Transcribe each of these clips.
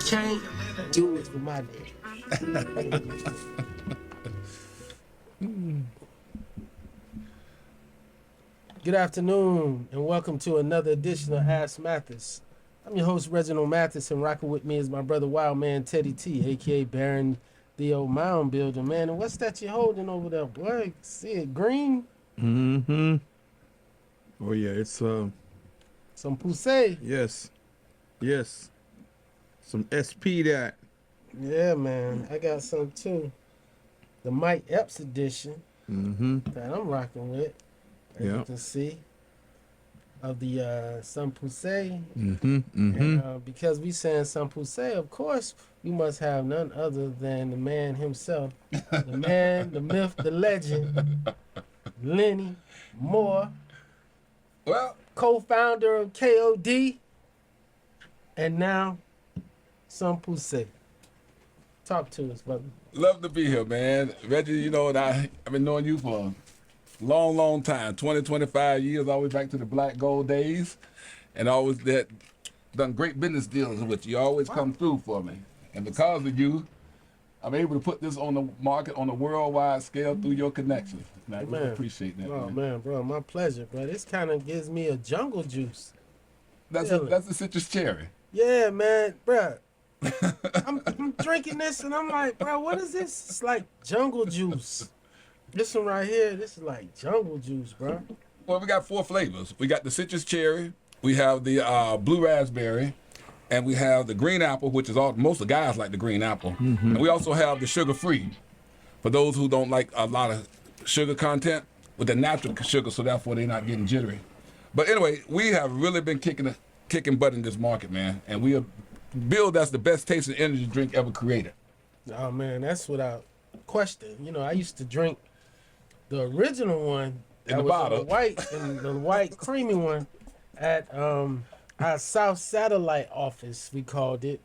Can't do it for my day. Good afternoon, and welcome to another edition of Ask Mathis. I'm your host, Reginald Mathis, and rocking with me is my brother, Wild Man Teddy T, a.k.a. Baron Theo Mound-builder, man. And what's that you're holding over there, boy? See it green? Mm-hmm. Oh, yeah, it's, Some poussey. yes. Some SP that. Yeah, man. I got some, too. The Mike Epps edition that I'm rocking with, as you can see, of the Some Poussey. And because we saying Some Poussey, of course, we must have none other than the man himself, the man, the myth, the legend, Lenny Moore, Well, co-founder of KOD, and now Some Poussey. Talk to us, brother. love to be here, man. Reggie, you know, I've been knowing you for a long, long time, 20, 25 years, all the way back to the Black Gold days, and always done great business deals with you. You always come through for me. And because of you, I'm able to put this on the market on a worldwide scale through your connections. And I really appreciate that, Oh, man, bro, my pleasure, bro. This kind of gives me a jungle juice. That's the citrus cherry. Yeah, man, bro. I'm drinking this and I'm like, bro, what is this? It's like jungle juice. This one right here, this is like jungle juice, bro. Well, we got 4 flavors. We got the citrus cherry, we have the blue raspberry, and we have the green apple, which is most of the guys like the green apple. And we also have the sugar-free, for those who don't like a lot of sugar content, with the natural sugar, so therefore they're not getting jittery. But anyway, we have really been kicking butt in this market, man, and we are billed as the best tasting energy drink ever created. Oh, man, that's without question. You know, I used to drink the original one In the was bottle. the white creamy one at our South Satellite office, we called it,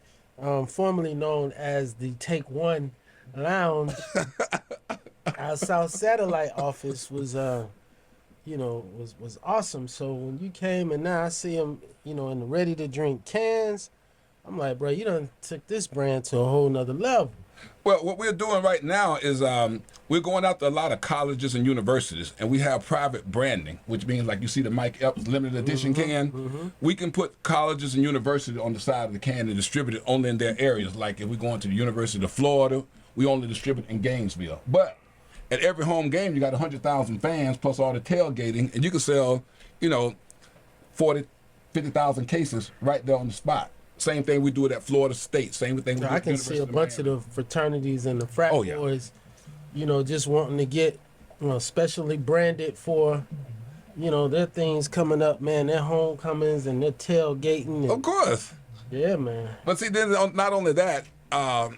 formerly known as the Take One Lounge. Our South Satellite office was was awesome. So when you came and now I see them, in the ready to drink cans, I'm like, bro, you done took this brand to a whole nother level. Well, what we're doing right now is we're going out to a lot of colleges and universities, and we have private branding, which means like you see the Mike Epps limited edition can. We can put colleges and universities on the side of the can and distribute it only in their areas. Like if we're going to the University of Florida, we only distribute in Gainesville. But at every home game, you got 100,000 fans plus all the tailgating, and you can sell, 40, 50,000 cases right there on the spot. Same thing we do it at Florida State. Same thing we do I at can see a bunch of the fraternities and the frat Oh, yeah. boys, just wanting to get, specially branded for, their things coming up, man, their homecomings and their tailgating. And, Of course. yeah, man. But see, then not only that, a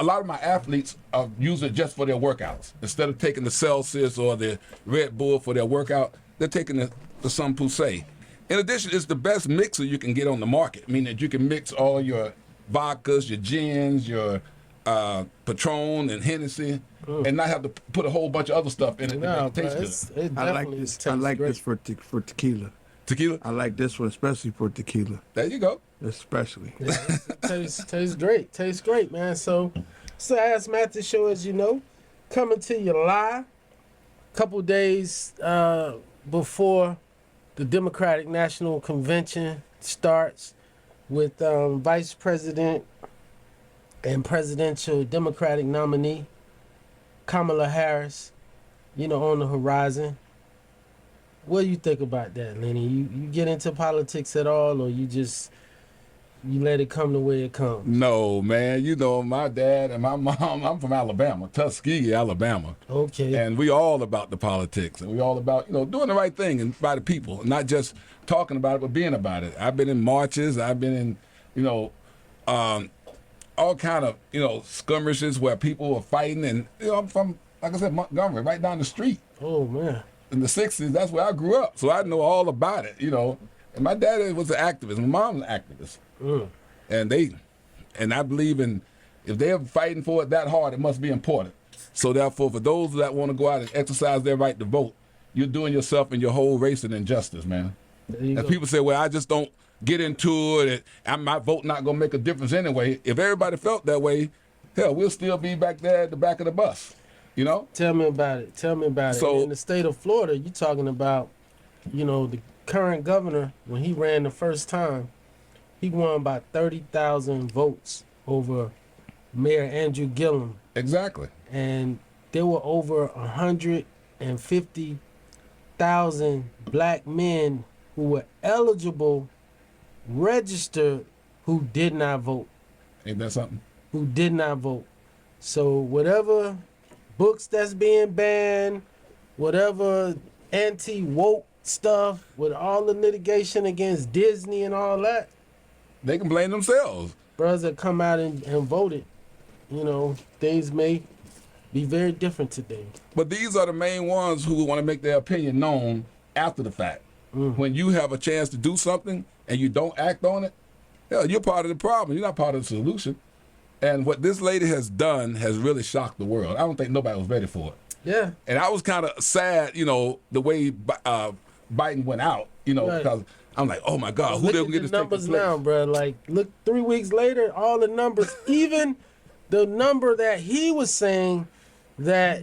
lot of my athletes use it just for their workouts. Instead of taking the Celsius or the Red Bull for their workout, they're taking the Some Poussey. In addition, it's the best mixer you can get on the market, meaning that you can mix all your vodkas, your gins, your Patron and Hennessy, and not have to put a whole bunch of other stuff in it to No, make it bro, taste it I like definitely this. I tastes like great. this for tequila. good. Tequila? I like this one especially for tequila, There you go. especially. Tastes great. Tastes great, man. So Ask Mathis show, as you know, coming to you live a couple days before the Democratic National Convention starts, with Vice President and presidential Democratic nominee Kamala Harris, on the horizon. What do you think about that, Lenny? You get into politics at all, or you let it come the way it comes? No, man. My dad and my mom, I'm from Alabama, Tuskegee, Alabama. Okay. And we all about the politics, and we all about, doing the right thing and by the people, not just talking about it, but being about it. I've been in marches. I've been in, all kind of, skirmishes where people were fighting. And, I'm from, like I said, Montgomery, right down the street. Oh, man. In the 60s, that's where I grew up. So I know all about it, And my dad was an activist. My mom was an activist. And I believe if they're fighting for it that hard, it must be important. So therefore, for those that want to go out and exercise their right to vote, you're doing yourself and your whole race an injustice, man. And people say, well, I just don't get into it, and my vote not gonna make a difference anyway. If everybody felt that way, hell, we'll still be back there at the back of the bus. You know? Tell me about it. Tell me about it. So- In the state of Florida, you talking about, the current governor, when he ran the first time, he won by 30,000 votes over Mayor Andrew Gillum. Exactly. And there were over 150,000 black men who were eligible, registered, who did not vote. Ain't that something? Who did not vote. So whatever books that's being banned, whatever anti-woke stuff, with all the litigation against Disney and all that, They can blame themselves. brothers that come out and voted, things may be very different today. But these are the main ones who want to make their opinion known after the fact. When you have a chance to do something and you don't act on it, hell, you're part of the problem. You're not part of the solution. And what this lady has done has really shocked the world. I don't think nobody was ready for it. Yeah. And I was kind of sad, the way Biden went out, Right. because I'm like, oh my God, who Look they at gonna get the this taking numbers place? now, bro. Like, look, 3 weeks later, all the numbers, even the number that he was saying that,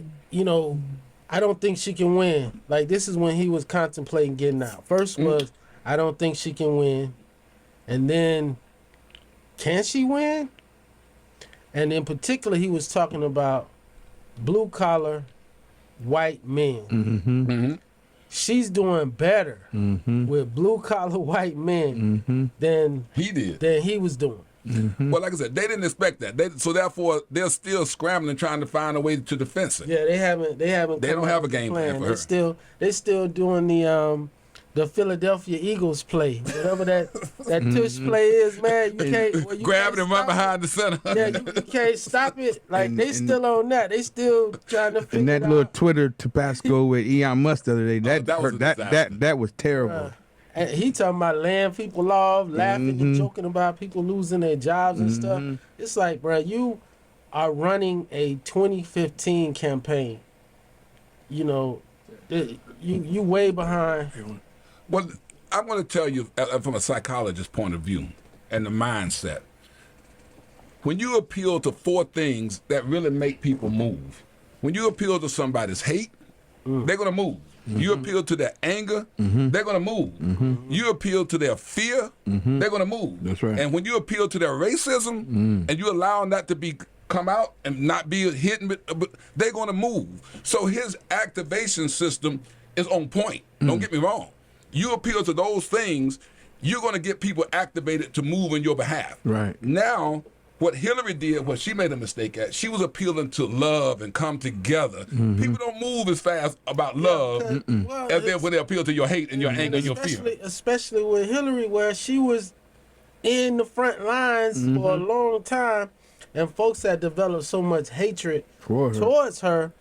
I don't think she can win. Like, this is when he was contemplating getting out. First was, I don't think she can win. And then, can she win? And in particular, he was talking about blue-collar white men. Mm-hmm. She's doing better with blue-collar white men than He did. he was doing. Well, like I said, they didn't expect that. So therefore, they're still scrambling, trying to find a way to defense it. Yeah, they haven't. They They come don't up have a with game plan for They her. still doing the Philadelphia Eagles play, whatever that tush play is, man. You can't well, you Grab it can't and run stop behind the center. it. Yeah, you can't stop it. Like And- they and- still on that. They still trying to figure And that it little out. Twitter Tabasco with Elon Musk the other day, that that was a hurt- disaster. that was terrible. And he talking about laying people off, laughing and joking about people losing their jobs and stuff. It's like, bro, you are running a 2015 campaign. You way behind. Well, I'm going to tell you from a psychologist's point of view and the mindset. When you appeal to 4 things that really make people move, when you appeal to somebody's hate, they're going to move. You appeal to their anger, they're going to move. You appeal to their fear, they're going to move. That's right. And when you appeal to their racism and you allow that to come out and not be hidden, they're going to move. So his activation system is on point. Don't get me wrong. You appeal to those things, you're going to get people activated to move in your behalf. Right. Now, what Hillary did, what she made a mistake at, she was appealing to love and come together. People don't move as fast about love Well, as when they appeal to your hate and your anger and your fear. especially with Hillary, where she was in the front lines for a long time, and folks had developed so much hatred For her. towards her.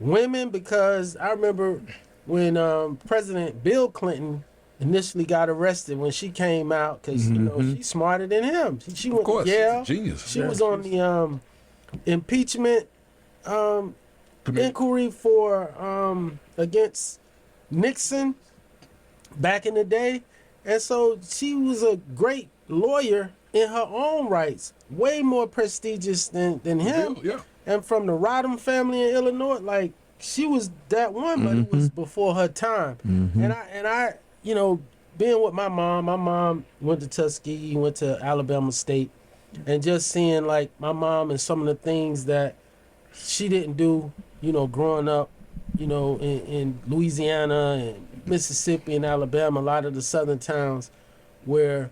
Women, because I remember when President Bill Clinton initially got arrested when she came out, because she's smarter than him. She went Of course, to she's Yale. a genius. She was on the impeachment inquiry for against Nixon back in the day, and so she was a great lawyer in her own rights, way more prestigious than him. Yeah. And from the Rodham family in Illinois, like she was that one, but it was before her time. And I, being with my mom went to Tuskegee, went to Alabama State, and just seeing like my mom and some of the things that she didn't do, growing up, in Louisiana and Mississippi and Alabama, a lot of the southern towns where,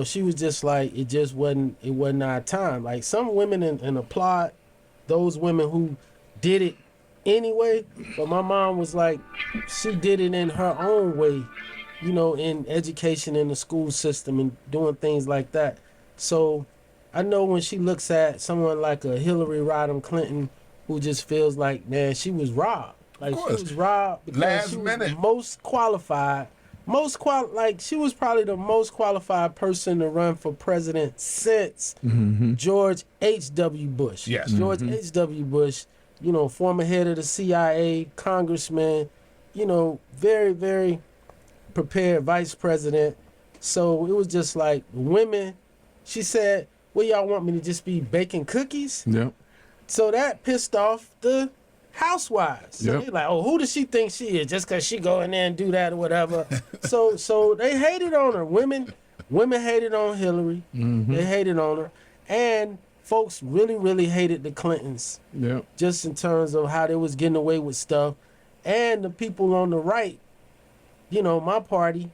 she was just like, it wasn't our time. Like some women and applaud those women who did it anyway, but my mom was like, she did it in her own way, in education in the school system and doing things like that. So I know when she looks at someone like a Hillary Rodham Clinton, who just feels like, man, she was robbed. Like she was robbed because Last she was minute. the most qualified. Like she was probably the most qualified person to run for president since George H.W. Bush. Yes. George H.W. Bush, former head of the CIA, congressman, very, very prepared vice president. So it was just like women. She said, "Well, y'all want me to just be baking cookies?" Yep. So that pissed off the housewives. So Yep. they like, "Oh, who does she think she is? Just because she go in there and do that or whatever." so they hated on her. Women hated on Hillary. They hated on her, and folks really hated the Clintons. Yep. Just in terms of how they was getting away with stuff, and the people on the right, my party,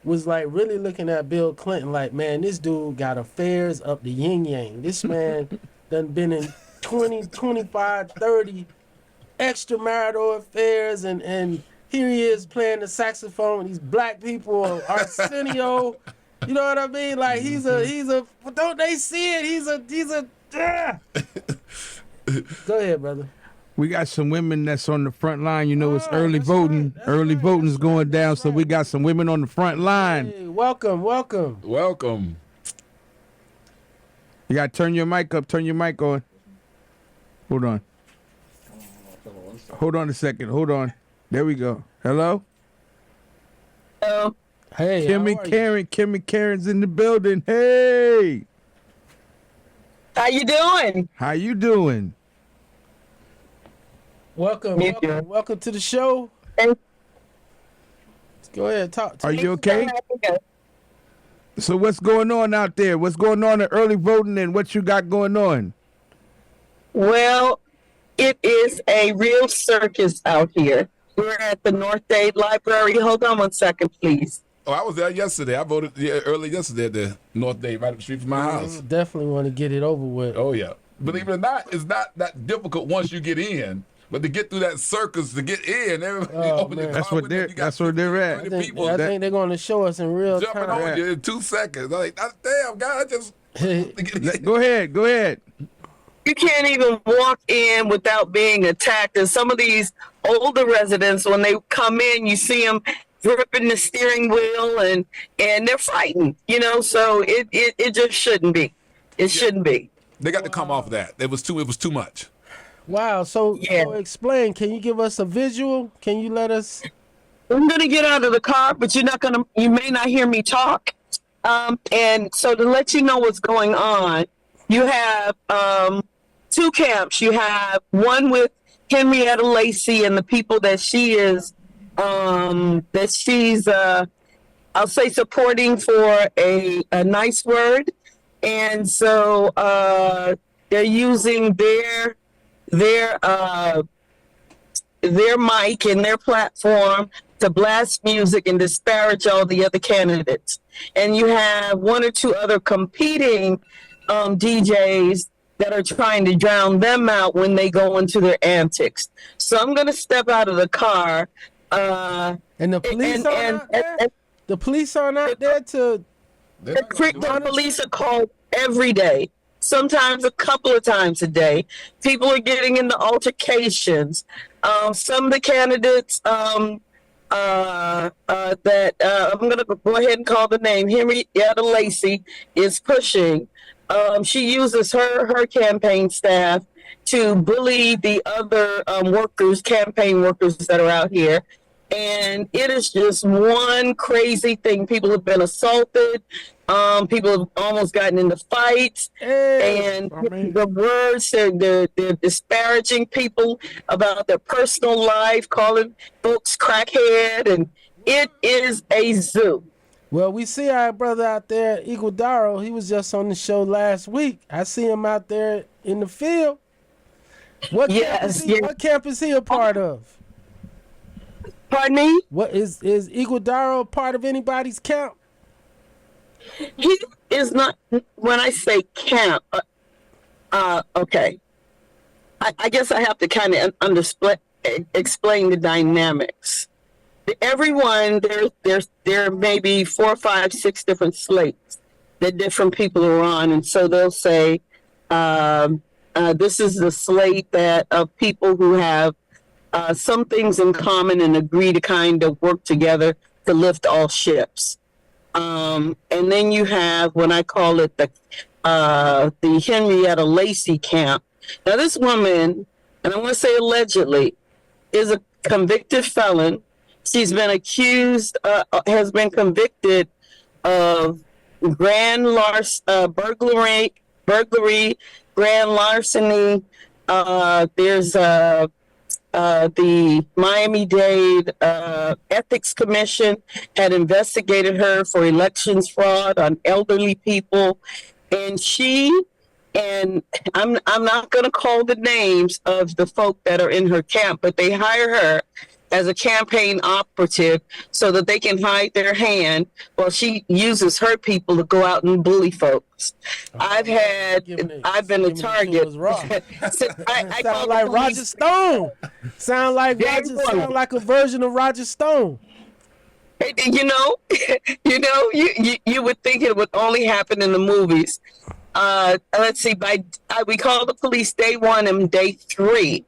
was like really looking at Bill Clinton like, man, this dude got affairs up the yin yang. This man done been in 20, 25, 30 extramarital affairs, and here he is playing the saxophone with these black people, Arsenio. You know what I mean? Like he's a don't they see it? He's a Go ahead, brother. We got some women that's on the front line. It's Oh, early that's voting. right. That's Early right. voting is That's going right. down, That's so we right. got some women on the front line. Hey, welcome. Welcome. You got to turn your mic up. Turn your mic on. Hold on. Hold on a second. Hold on. There we go. Hello? Hello. Hey, how are you? Kimmy Karen's in the building. Hey! How you doing? How you doing? Welcome to the show. Thank- Go ahead, talk to Are me. you okay? So what's going on out there? What's going on in early voting and what you got going on? Well, it is a real circus out here. We're at the North Dade Library. Hold on one second, please. Oh, I was there yesterday. I voted early yesterday at the North Day, right up the street from my house. Definitely want to get it over with. Oh, yeah. Believe it or not, it's not that difficult once you get in. But to get through that circus, to get in, everybody open man. the That's car what with they're- them. You got that's where they're 15, at. 20 I think, people I think they're going to show us in real jumping time. on you in 2 seconds. I'm like, damn, God, I just... Go ahead. You can't even walk in without being attacked. And some of these older residents, when they come in, you see them gripping the steering wheel and they're frightened, so it just shouldn't be. It shouldn't be. They got to come off that. It was too much. Wow. So explain. Can you give us a visual? Can you let us? I'm gonna get out of the car, but you may not hear me talk. And so to let you know what's going on, you have 2 camps. You have one with Henrietta Lacey and the people that she's I'll say supporting for a nice word. And so they're using their mic and their platform to blast music and disparage all the other candidates. And you have 1 or 2 other competing DJs that are trying to drown them out when they go into their antics. So I'm going to step out of the car. And the police aren't out there? The police aren't out there to... The police are called every day, sometimes a couple of times a day. People are getting into altercations. Some of the candidates that I'm going to go ahead and call the name, Henrietta Lacey, is pushing. She uses her campaign staff to bully the other campaign workers that are out here. And it is just one crazy thing. People have been assaulted. People have almost gotten into fights. And the words, they're disparaging people about their personal life, calling folks crackhead. And it is a zoo. Well, we see our brother out there, Iguodaro. He was just on the show last week. I see him out there in the field. What camp is he a part of? Pardon me? What is Iguodaro part of anybody's camp? He is not. When I say camp, okay. I guess I have to kind of explain the dynamics. Everyone, there may be 4, 5, 6 different slates that different people are on, and so they'll say, "This is the slate that of people who have some things in common and agree to kind of work together to lift all ships." And then you have, when I call it the Henrietta Lacey camp. Now, this woman, and I want to say allegedly, is a convicted felon. She's been accused, has been convicted of burglary, grand larceny. There's the Miami-Dade Ethics Commission had investigated her for elections fraud on elderly people, and I'm not going to call the names of the folk that are in her camp, but they hire her as a campaign operative so that they can hide their hand while she uses her people to go out and bully folks. I've been a target. I sound like Roger Stone. Sound like a version of Roger Stone. You know, you would think it would only happen in the movies. Let's see. We called the police day 1 and day 3.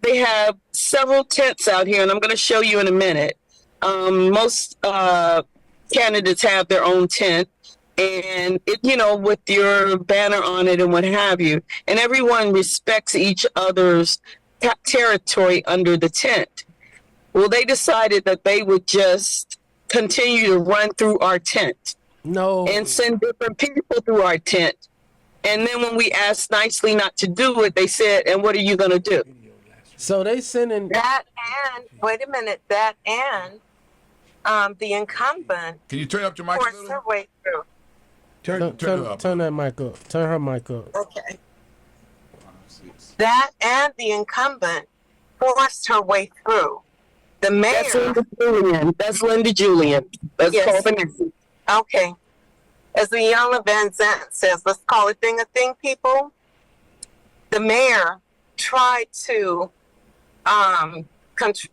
They have several tents out here, and I'm going to show you in a minute. Most candidates have their own tent, and with your banner on it and what have you. And everyone respects each other's territory under the tent. Well, they decided that they would just continue to run through our tent. No. And send different people through our tent. And then when we asked nicely not to do it, they said, "And what are you going to do?" So they sending that, and wait a minute, that and the incumbent Can you turn up your mic a forced little? her way through. turn that mic up. Turn her mic up. Okay. That and the incumbent forced her way through. The mayor. That's Linda Julian. Let's Yes. call the name. Okay. As the young Van Zant says, let's call a thing, people. The mayor tried to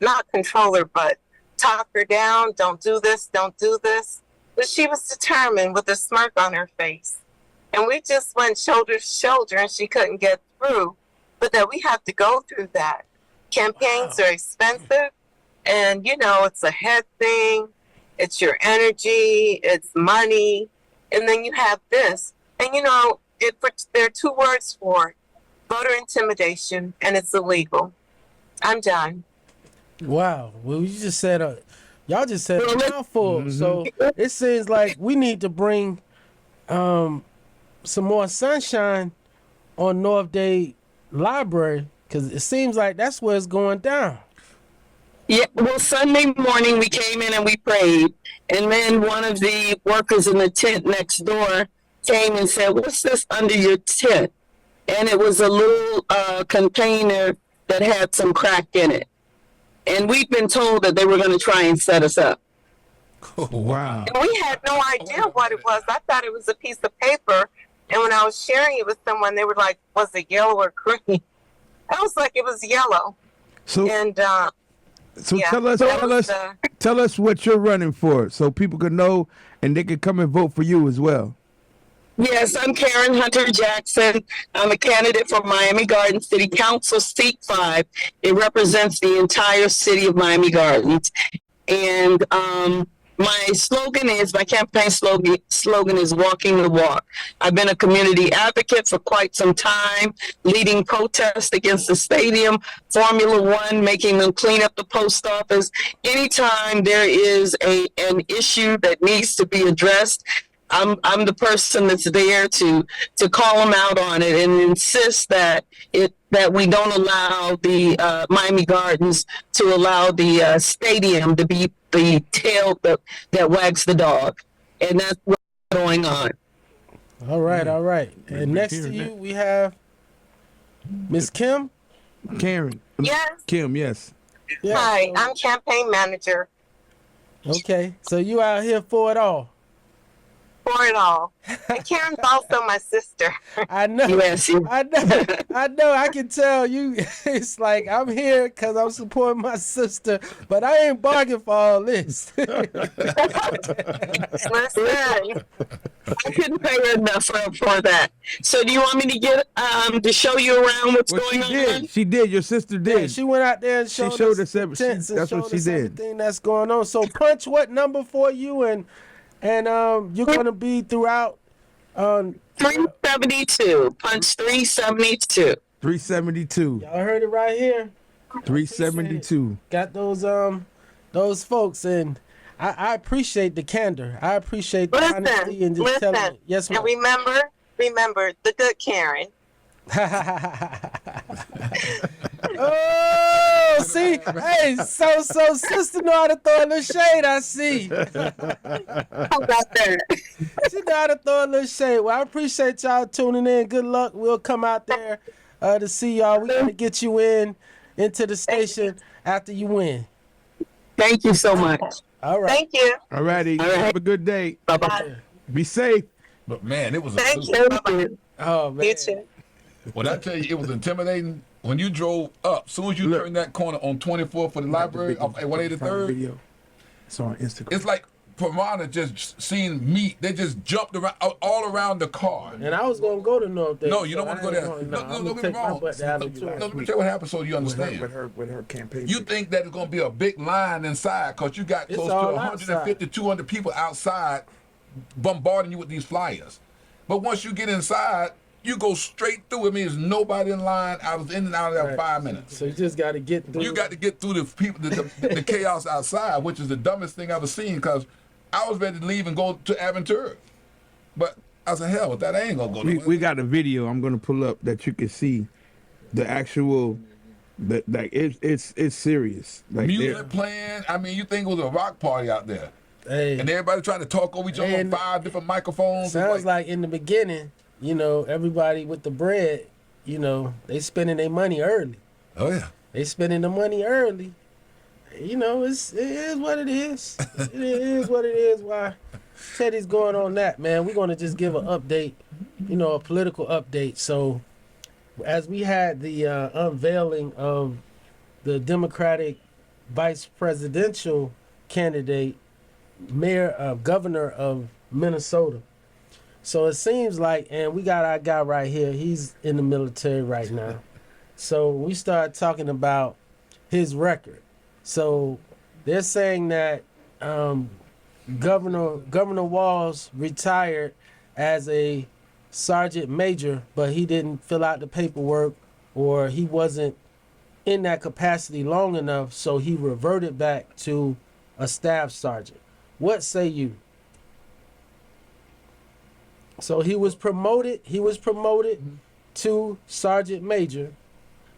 not control her, but talk her down. Don't do this, don't do this. But she was determined with a smirk on her face. And we just went shoulder to shoulder and she couldn't get through. But that we have to go through that. Campaigns are expensive. And, it's a head thing. It's your energy. It's money. And then you have this. And, there are 2 words for it. Voter intimidation. And it's illegal. I'm done. Wow. Well, you just said y'all just said a mouthful. Mm-hmm. So it seems like we need to bring some more sunshine on North Dade Library, because it seems like that's where it's going down. Yeah, well, Sunday morning we came in and we prayed, and then one of the workers in the tent next door came and said, "What's this under your tent?" And it was a little container that had some crack in it. And we've been told that they were going to try and set us up. Wow. And we had no idea what it was. I thought it was a piece of paper. And when I was sharing it with someone, they were like, "Was it yellow or green?" I was like, "It was yellow." So, And yeah, tell us what you're running for, so people can know and they can come and vote for you as well. Yes, I'm Karen Hunter Jackson. I'm a candidate for Miami Gardens City Council, Seat 5. It represents the entire city of Miami Gardens. And my campaign slogan is walking the walk. I've been a community advocate for quite some time, leading protests against the stadium, Formula One, making them clean up the post office. Anytime there is an issue that needs to be addressed, I'm the person that's there to call them out on it and insist that we don't allow the Miami Gardens to allow the stadium to be the tail that wags the dog, and that's what's going on. All right. And next to you we have Miss Kim. Karen. Yes. Kim, yes. Yeah. Hi, I'm campaign manager Okay, so you out here for it all. for it all. And Karen's also my sister. I know. Yes, I know. I can tell you. It's like I'm here because I'm supporting my sister, but I ain't bargaining for all this. Listen, I couldn't pay her enough for that. So do you want me to get to show you around what's Well, going on? She did. Your sister did. Yeah, she went out there and showed showed us us everything. tents and That's what showed she us did. everything that's going on. So punch what number for you, and you're gonna be throughout. 372. Punch 372. 372. Y'all heard it right here. 372. Got those folks, and I appreciate the candor. I appreciate the honesty and just telling Listen. it. Yes, And ma'am. remember the good Karen. Oh, see, hey, so sister know how to throw a little shade. I see. How about that? She know how to throw a little shade. Well, I appreciate y'all tuning in. Good luck. We'll come out there to see y'all. We gotta get you into the station after you win. Thank you so much. All right. Thank you. All righty. All right. Have a good day. Bye-bye. Be safe. But man, it was a Thank good you. Thank you. Oh man. You too. When I tell you it was intimidating, when you drove up, soon as you Look. turned that corner on 24 for the library off at 183rd, Video. It's on Instagram. it's like Piranha just seen meat. They just jumped around all around the car. And I was gonna go to North Day. No, you don't so want to I go ain't there. going. No, I'm don't gonna get me take my wrong. butt down to No, Detroit. let me tell you what happened so you understand. with her campaign. You think that it's going to be a big line inside because you got It's close to all 150, 200 people outside bombarding you with these flyers. But once you get inside, you go straight through. It means nobody in line. I was in and out of there Right. 5 minutes. So you just gotta get through. You got to get through the people, the chaos outside, which is the dumbest thing I've ever seen because I was ready to leave and go to Aventura. But I said, hell with that, I ain't going to go nowhere. We got a video I'm gonna pull up that you can see the actual like it's serious. Like Music playing. I mean, you think it was a rock party out there. Hey, And everybody trying to talk over each other on And 5 different microphones. sounds like in the beginning, everybody with the bread, they spending their money early. oh, yeah. They spending the money early. It is what it is. It is what it is. Why Teddy's going on that, man. We're gonna just give an update, a political update. So as we had the unveiling of the Democratic vice presidential candidate, governor of Minnesota. So it seems like, and we got our guy right here, he's in the military right now. So we start talking about his record. So they're saying that Governor Walz retired as a sergeant major, but he didn't fill out the paperwork, or he wasn't in that capacity long enough, so he reverted back to a staff sergeant. What say you? So he was promoted to sergeant major,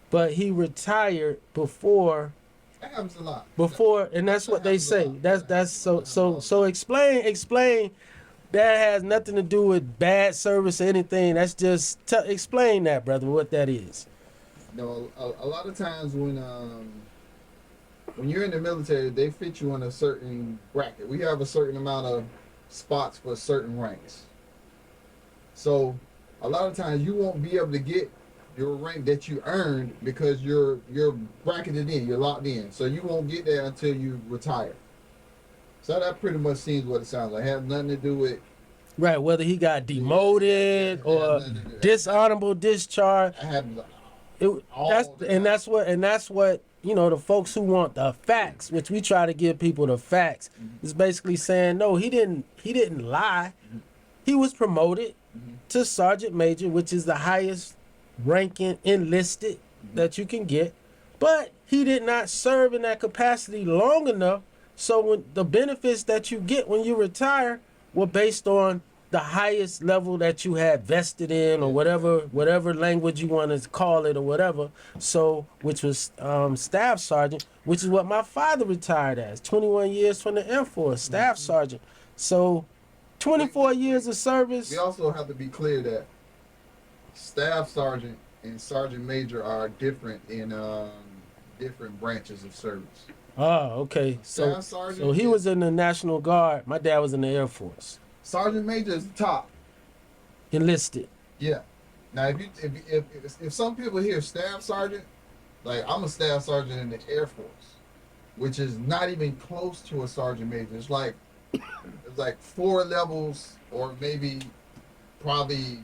but he retired before, That happens a lot. and that's what they say. That's so explain that has nothing to do with bad service or anything. That's just explain that, brother, what that is. No, a lot of times when you're in the military, they fit you in a certain bracket. We have a certain amount of spots for certain ranks. So a lot of times you won't be able to get your rank that you earned because you're bracketed in, you're locked in. So you won't get there until you retire. So that pretty much seems what it sounds like. It has nothing to do with Right, whether he got demoted or dishonorable discharge. it happens. That's what the folks who want the facts, which we try to give people the facts, is basically saying no, he didn't lie. He was promoted to sergeant major, which is the highest ranking enlisted that you can get, but he did not serve in that capacity long enough. So when the benefits that you get when you retire were based on the highest level that you had vested in, or whatever language you want to call it, or whatever. So, which was staff sergeant, which is what my father retired as. 21 years from the Air Force, staff sergeant. So, 24 years of service. We also have to be clear that staff sergeant and sergeant major are different in different branches of service. Oh, okay. So, Staff sergeant so he is- was in the National Guard. My dad was in the Air Force, Sergeant major is the top. enlisted. Yeah. Now, if some people hear staff sergeant, like I'm a staff sergeant in the Air Force, which is not even close to a sergeant major. It's like 4 levels, or maybe probably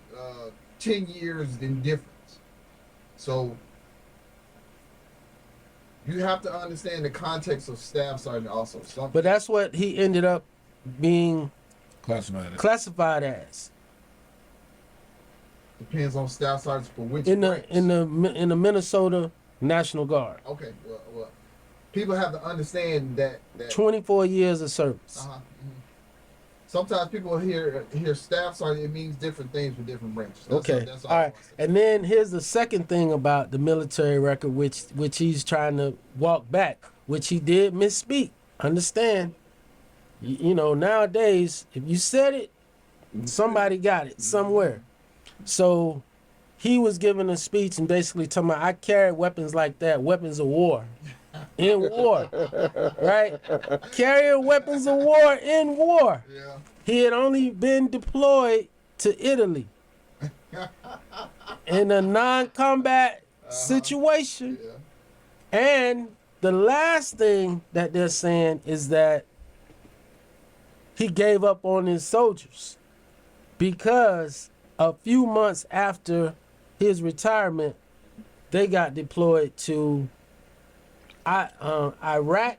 10 years in difference. So you have to understand the context of staff sergeant also. But that's what he ended up being Classified. as depends on staff sergeant for which in branch. the Minnesota National Guard. Okay, well, people have to understand that 24 years of service. uh-huh, sometimes people hear staff sergeant, it means different things for different branches. Okay. That's All right. And then here's the second thing about the military record, which he's trying to walk back, which he did misspeak. Understand? You know, nowadays, if you said it, somebody got it somewhere. So he was giving a speech and basically talking about, I carry weapons like that, weapons of war. In war. Right? Carrying weapons of war in war. Yeah. He had only been deployed to Italy in a non-combat situation. Yeah. And the last thing that they're saying is that he gave up on his soldiers because a few months after his retirement, they got deployed to Iraq,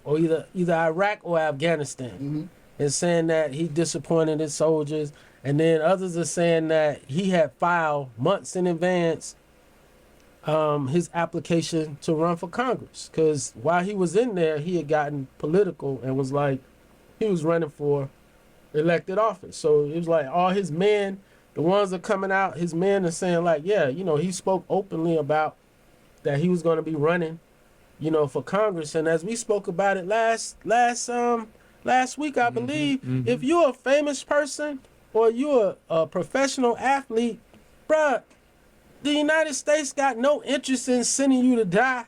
or either Iraq or Afghanistan, and saying that he disappointed his soldiers. And then others are saying that he had filed months in advance his application to run for Congress, because while he was in there, he had gotten political and was like, he was running for elected office. So it was like all his men, the ones that are coming out, his men are saying like, yeah, you know, he spoke openly about that he was going to be running, you know, for Congress. And as we spoke about it last week, I believe, if you're a famous person or you're a professional athlete, bruh, the United States got no interest in sending you to die.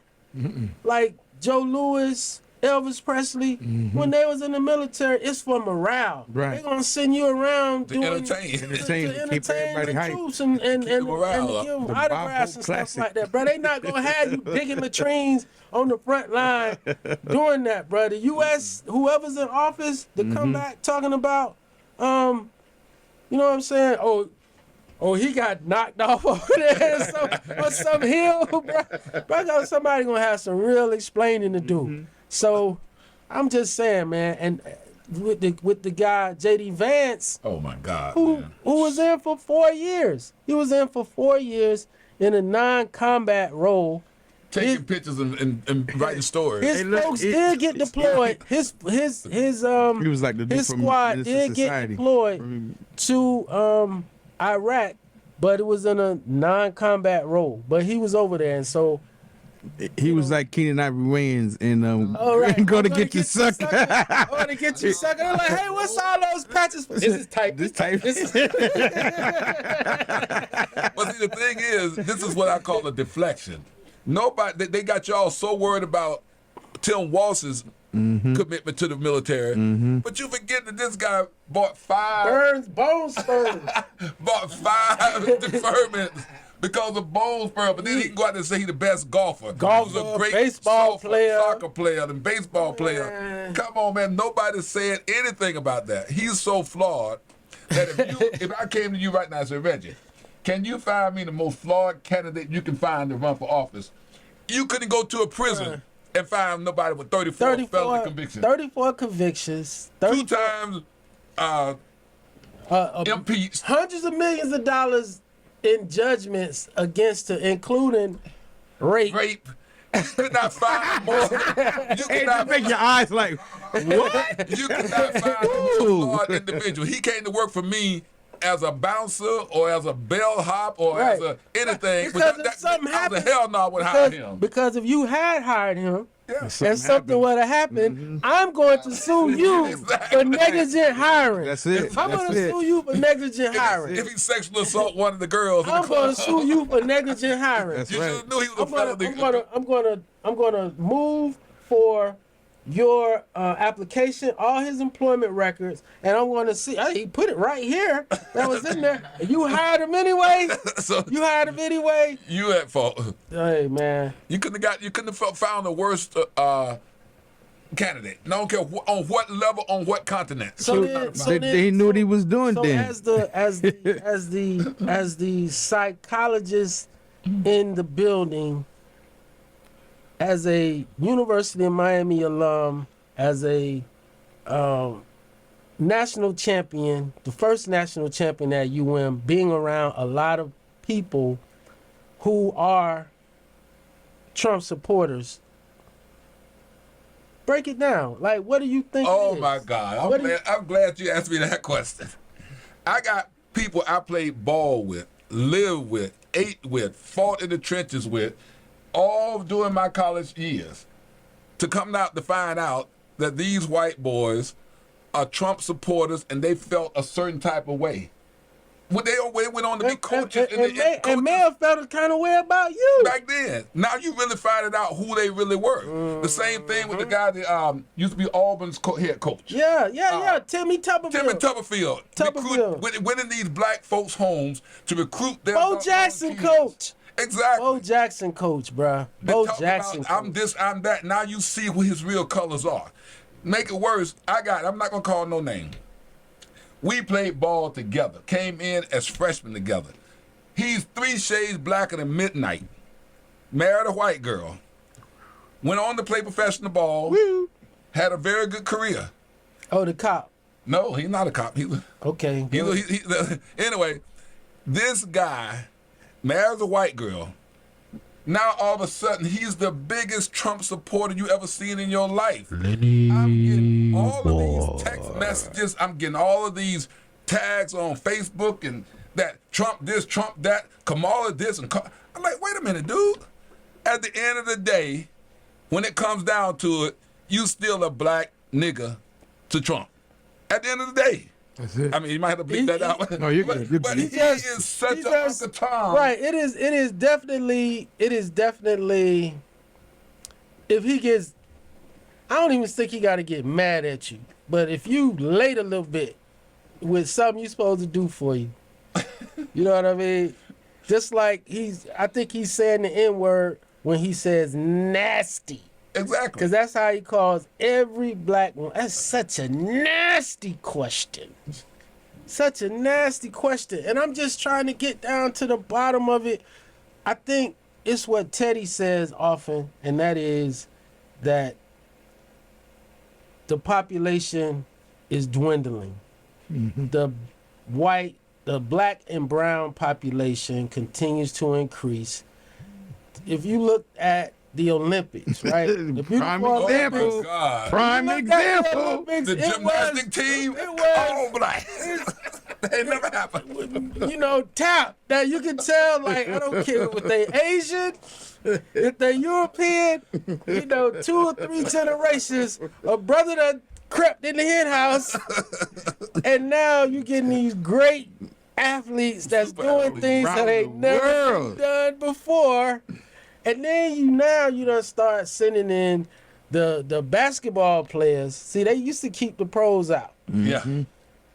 Like Joe Louis, Elvis Presley, when they was in the military, it's for morale. Right. They're gonna send you around To entertain. to keep everybody the hyped. troops and morale up. give them The autographs Bobo and Classic. stuff like that, bro. They not gonna have you digging latrines on the front line doing that, bro. The U.S. whoever's in office to come back talking about, you know what I'm saying? Oh, he got knocked off over there on some hill, bro. Somebody gonna have some real explaining to do. So, I'm just saying, man, and with the guy J.D. Vance, Oh my God. who man. was in for 4 years. He was in for 4 years in a non-combat role. Taking pictures and writing stories. His look, folks it- did get deployed. His He was like the dude his from squad Menace did to get Society. deployed to Iraq, but it was in a non-combat role. But he was over there, and so He was like Keenan Ivory Wayans in all right, Go to I'm Get You Sucker. I'm gonna get you sucker. I'm like, hey, what's all those patches for? This is tight. This type. But see, the thing is, this is what I call a deflection. Nobody, they got y'all so worried about Tim Walsh's commitment to the military, but you forget that this guy bought five bone spurs. deferments because of bone spur. But then he can go out there and say he's the best golfer. Golfer, he was a great baseball player. soccer player, and baseball player. Man. Come on, man. Nobody said anything about that. He's so flawed that if I came to you right now and said, Reggie, can you find me the most flawed candidate you can find to run for office? You couldn't go to a prison and find nobody with 34 felony convictions. 34 convictions. 2 times impeached. Hundreds of millions of dollars in judgments against her, including rape. Rape. You could not find more. You could Hey, not that make your eyes like, what? You could not find a more flawed individual. He came to work for me as a bouncer or as a bellhop or Right. as a anything. Because if something I was happened, a hell no, I would hire him. because if you had hired him Yeah. and something would have happened, I'm going to sue you Exactly. for negligent hiring. That's it. I'm That's going to it. sue you for negligent hiring. If he sexually assault one of the girls, in the I'm going to club, sue you for negligent hiring. That's you right. should have knew he was a felony. I'm gonna move for your application, all his employment records, and I'm gonna see. He put it right here. That was in there. And you hired him anyway. So You hired him anyway. you at fault. Hey man, You couldn't have found the worst candidate. And I don't care on what level, on what continent. They knew what he was doing So then. as the psychologist in the building, as a University of Miami alum, as a national champion, the first national champion at UM, being around a lot of people who are Trump supporters, Break it down. Like, what do you think? Oh it is? my God! What do you- I'm glad you asked me that question. I got people I played ball with, lived with, ate with, fought in the trenches with, all during my college years, to come out to find out that these white boys are Trump supporters and they felt a certain type of way. When they went on to be coaches, and may have felt a kind of way about you. back then. Now you really finding out who they really were. The same thing with the guy that used to be Auburn's head coach. Yeah. Timmy Tuberville. Timmy Tuberville. Went in these black folks' homes to recruit their Bo Jackson kids. coach. Exactly. Bo Jackson coach, bruh. They Bo talk Jackson about, I'm coach. this, I'm that. Now you see what his real colors are. Make it worse, I'm not going to call no name. We played ball together, came in as freshmen together. He's 3 shades blacker than midnight. Married a white girl. Went on to play professional ball. Woo. Had a very good career. Oh, the cop. No, he's not a cop. Okay. Anyway, this guy marries a white girl. Now all of a sudden he's the biggest Trump supporter you ever seen in your life. I'm getting all of these text messages. I'm getting all of these tags on Facebook and that Trump this, Trump that, Kamala this, and I'm like, wait a minute, dude. At the end of the day, when it comes down to it, you still a black nigga to Trump. At the end of the day. That's it. I mean, you might have to bleep that out. No, you're good. You're But good. he is such a Uncle Tom. Right. It is definitely. If he gets, I don't even think he got to get mad at you. But if you late a little bit with something you're supposed to do for you, you know what I mean? Just like I think he's saying the N-word when he says nasty. Exactly. Because that's how he calls every black woman. That's such a nasty question. Such a nasty question. And I'm just trying to get down to the bottom of it. I think it's what Teddy says often, and that is that the population is dwindling. The black and brown population continues to increase. If you look at the Olympics, right? The Prime beautiful example. Olympics, God. Prime you look at the example. Olympics, The it gymnastic was- team, it was- all black. It never happened. you know, tap. Now you can tell, like, I don't care if they Asian, if they European, 2 or 3 generations, a brother that crept in the hen house, and now you getting these great athletes that's Super doing athletes things that around ain't the never world. done before. And then you done start sending in the basketball players. See, they used to keep the pros out. Yeah.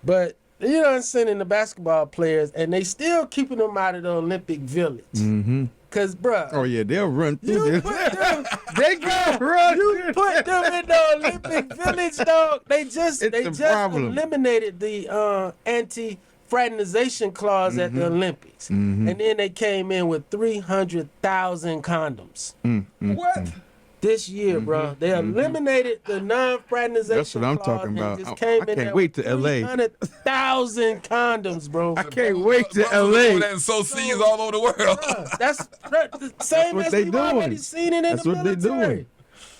But you done sending the basketball players, and they still keeping them out of the Olympic Village. Mm-hmm. Cause, bruh, Oh yeah, they'll run through you this. put them, They can run. you put them in the Olympic Village, dog. They just It's a just problem. eliminated the anti-fraternization clause at the Olympics, and then they came in with 300,000 condoms. What? This year, bro, they eliminated the non-fraternization That's what I'm clause talking and about. just I came in can't there wait with to LA. 300,000 condoms, bro. I can't wait to Brothers doing that LA. and sow seeds all over the world. That's the same what as they we've already doing. seen it in That's the what they military.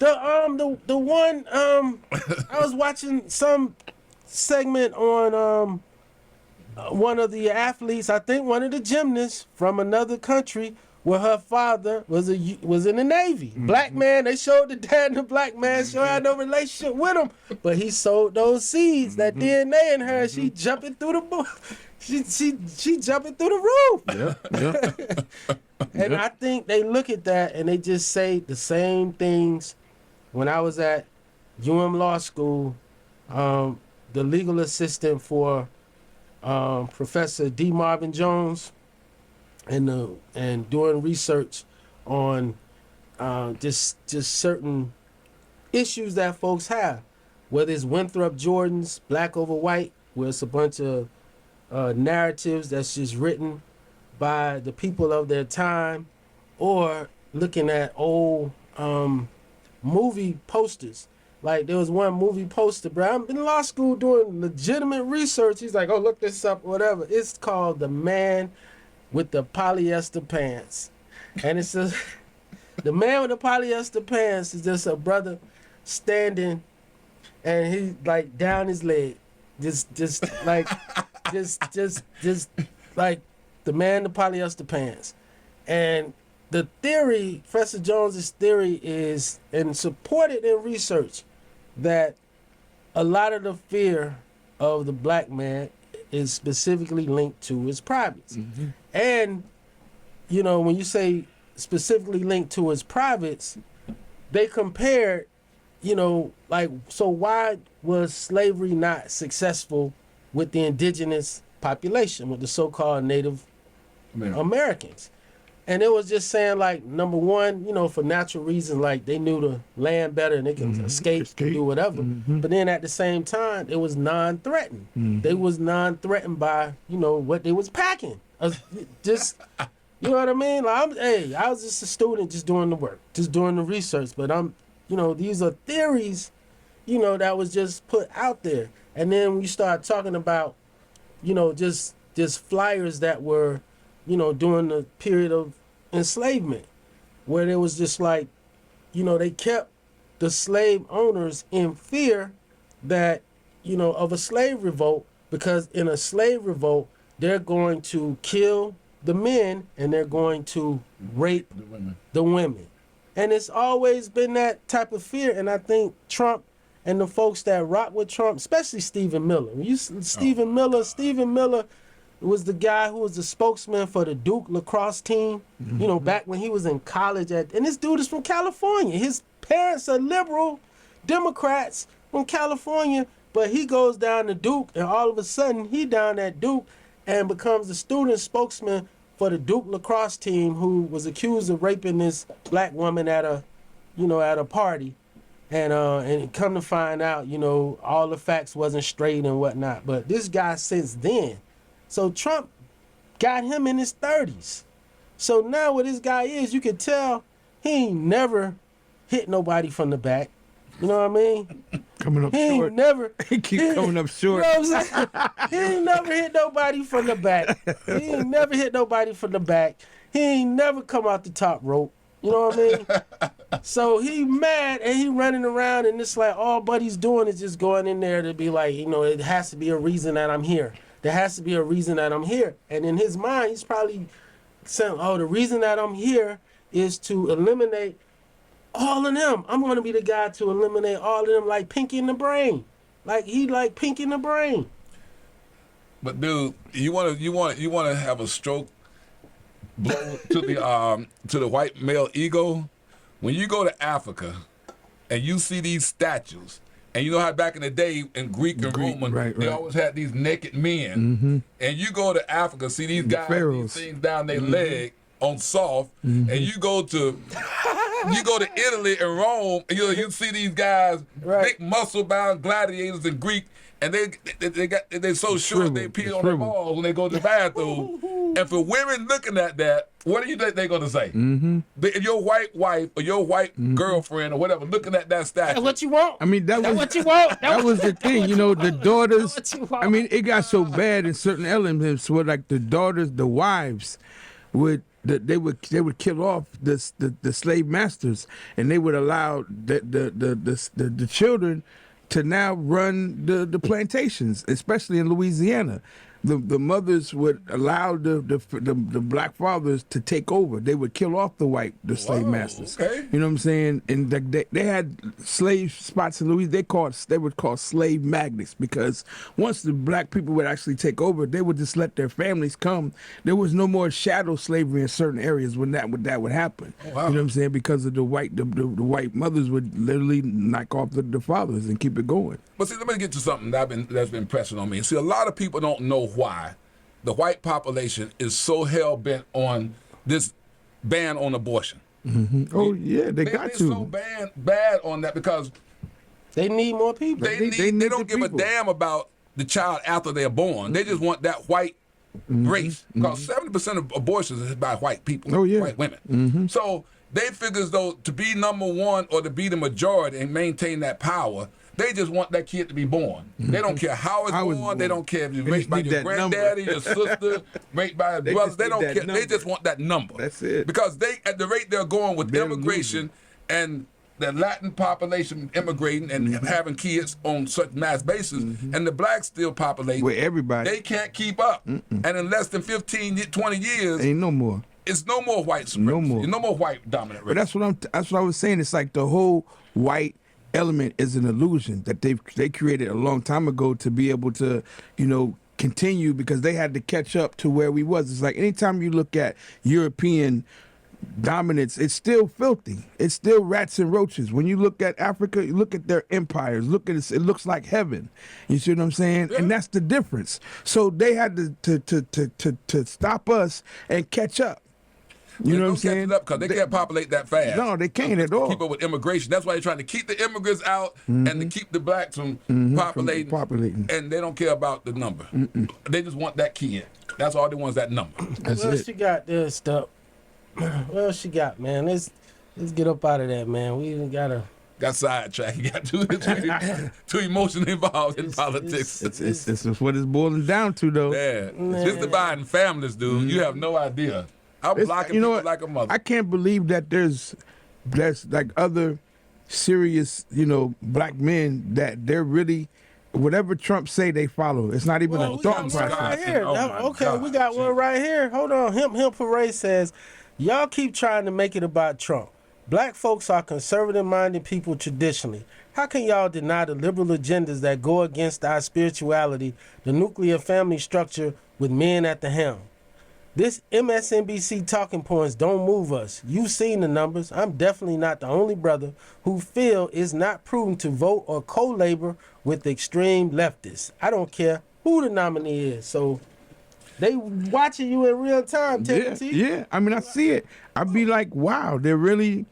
doing. The one I was watching some segment on one of the athletes, I think one of the gymnasts from another country, where her father was in the Navy. Black man, they showed the dad and the black man sure had no relationship with him, but he sowed those seeds, that DNA in her. She jumping through the she jumping through the roof. Yeah. And I think they look at that and they just say the same things. When I was at Law School, the legal assistant for Professor D. Marvin Jones, and doing research on just certain issues that folks have, whether it's Winthrop Jordan's Black Over White, where it's a bunch of narratives that's just written by the people of their time, or looking at old movie posters. Like there was one movie poster, bro. I'm in law school doing legitimate research. He's like, oh, look this up, whatever. It's called The Man with the Polyester Pants. And it says, the man with the polyester pants is just a brother standing, and he like down his leg, just like, just like the man in the polyester pants. And the theory, Professor Jones's theory is, and supported in research, that a lot of the fear of the black man is specifically linked to his privates. And, you know, when you say specifically linked to his privates, they compared, you know, like, so why was slavery not successful with the indigenous population, with the so-called Native Americans? And it was just saying, like, number one, you know, for natural reasons, like they knew the land better and they can escape, do whatever. But then at the same time, it was non-threatened. They was non-threatened by, you know, what they was packing. Just, you know what I mean? Like, I was just a student, just doing the work, just doing the research. But you know, these are theories, you know, that was just put out there. And then when you start talking about, you know, just flyers that were, you know, during the period of enslavement, where there was just like, you know, they kept the slave owners in fear that, you know, of a slave revolt, because in a slave revolt, they're going to kill the men and they're going to rape the women. And it's always been that type of fear. And I think Trump and the folks that rock with Trump, especially Stephen Miller. Stephen Miller was the guy who was the spokesman for the Duke lacrosse team, you know, back when he was in college. And this dude is from California. His parents are liberal Democrats from California, but he goes down to Duke, and all of a sudden he down at Duke and becomes the student spokesman for the Duke lacrosse team, who was accused of raping this black woman at a party. And come to find out, you know, all the facts wasn't straight and whatnot. But this guy since then, so Trump got him in his 30s. So now what this guy is, you can tell he ain't never hit nobody from the back. You know what I mean? Coming up He short. ain't never. He keep coming up short. You know what I'm saying? He ain't never hit nobody from the back. He ain't never hit nobody from the back. He ain't never come out the top rope. You know what I mean? So he mad and he running around, and it's like all Buddy's doing is just going in there to be like, you know, it has to be a reason that I'm here. There has to be a reason that I'm here. And in his mind, he's probably saying, oh, the reason that I'm here is to eliminate all of them. I'm going to be the guy to eliminate all of them, like Pinky in the Brain. Like he like Pinky in the Brain. But dude, you want to have a stroke blow to the white male ego? When you go to Africa and you see these statues, and you know how back in the day in Greek and Roman, they always had these naked men. And you go to Africa, see these guys, these things down their leg on soft, and you go to Italy and Rome, and you see these guys, big muscle bound gladiators in Greek, and they're so short they pee on their balls when they go to the bathroom. And for women looking at that, what do you think they're gonna say? Your white wife or your white girlfriend or whatever looking at that statue. That's what you want. I mean, that was what you want. That was the thing, you know, the daughters. That's what you want. I mean, it got so bad in certain elements where, like, the daughters, the wives, they would kill off the slave masters, and they would allow the children to now run the plantations, especially in Louisiana. The mothers would allow the black fathers to take over. They would kill off the slave masters. Okay. You know what I'm saying? And they had slave spots in Louisiana. They would call slave magnets, because once the black people would actually take over, they would just let their families come. There was no more shadow slavery in certain areas when that would happen. Oh, wow. You know what I'm saying? Because of the white mothers would literally knock off the fathers and keep it going. But see, let me get to something that's been pressing on me. See, a lot of people don't know why the white population is so hell-bent on this ban on abortion. Oh, yeah, they got to. They're so bad on that because They need more people. they need don't the give a people. damn about the child after they're born. They just want that white race. Because 70% of abortions is by white people, Oh, yeah. white women. So they figure as though to be number one or to be the majority and maintain that power, they just want that kid to be born. They don't care how it's born. They don't care if it's raised by need your that number. granddaddy, your sister, raised by your They brothers. just They need don't that care. They number. just want that number. That's it. Because they, at the rate they're going with They're immigration and the Latin population immigrating and having kids on such mass basis, and the blacks still populate. With everybody. They can't keep up. And in less than 15, 20 years, Ain't no more. it's no more white supremacy. No more. No more white dominant race. But that's what I was saying. It's like the whole white element is an illusion that they created a long time ago to be able to, continue, because they had to catch up to where we was. It's like anytime you look at European dominance, it's still filthy. It's still rats and roaches. When you look at Africa, you look at their empires. Look at it. It looks like heaven. You see what I'm saying? Yeah. And that's the difference. So they had to stop us and catch up. You know what I'm saying? Because they can't populate that fast. No, they can't at all. Keep up with immigration. That's why they're trying to keep the immigrants out and to keep the blacks from populating. And they don't care about the number. They just want that kid. That's all they want is that number. That's What it. she got there stuff? What else she got, man? Let's get up out of that, man. We even gotta. Got sidetracked. You got too emotionally involved in politics. It's what it's boiling down to, though. Yeah, it's just dividing families, dude. You have no idea. I'm blocking people like a mother. I can't believe that there's like other serious, black men that they're really, whatever Trump say, they follow. It's not even a thought process. Right here. Oh my Okay, God. we got one right here. Hold on. Hemp Parade says, y'all keep trying to make it about Trump. Black folks are conservative-minded people traditionally. How can y'all deny the liberal agendas that go against our spirituality, the nuclear family structure with men at the helm? This MSNBC talking points don't move us. You've seen the numbers. I'm definitely not the only brother who feel it's not prudent to vote or co-labor with extreme leftists. I don't care who the nominee is. So they watching you in real time, Timothy. Yeah. I mean, I see it. I'd be like, wow, they're really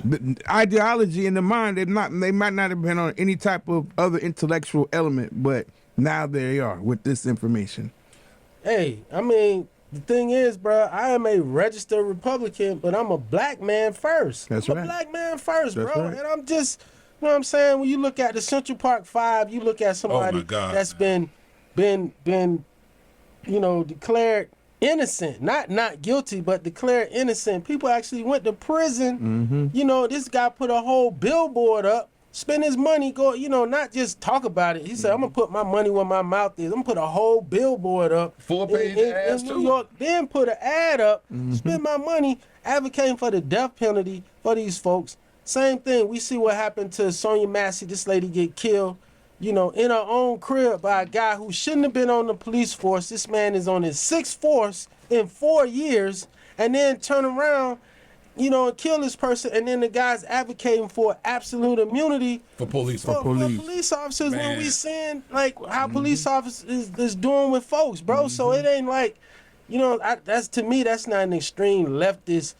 the ideology in the mind. They might not have been on any type of other intellectual element, but now they are with this information. Hey, I mean, the thing is, bro, I am a registered Republican, but I'm a black man first. That's I'm right. a black man first, That's bro. right. And I'm just, you know what I'm saying? When you look at the Central Park Five, you look at somebody God. that's been, declared innocent, not guilty, but declared innocent. People actually went to prison. This guy put a whole billboard up, spend his money, go, not just talk about it. He said, I'm going to put my money where my mouth is. I'm going to put a whole billboard up. Full-page ads, in too. New York, then put an ad up, spend my money advocating for the death penalty for these folks. Same thing. We see what happened to Sonia Massey. This lady get killed, in her own crib by a guy who shouldn't have been on the police force. This man is on his 6th force in 4 years, and then turn around and kill this person, and then the guy's advocating for absolute immunity For police. for police officers when Man. we seeing like how police officers is doing with folks, bro. So it ain't like, that's to me, that's not an extreme leftist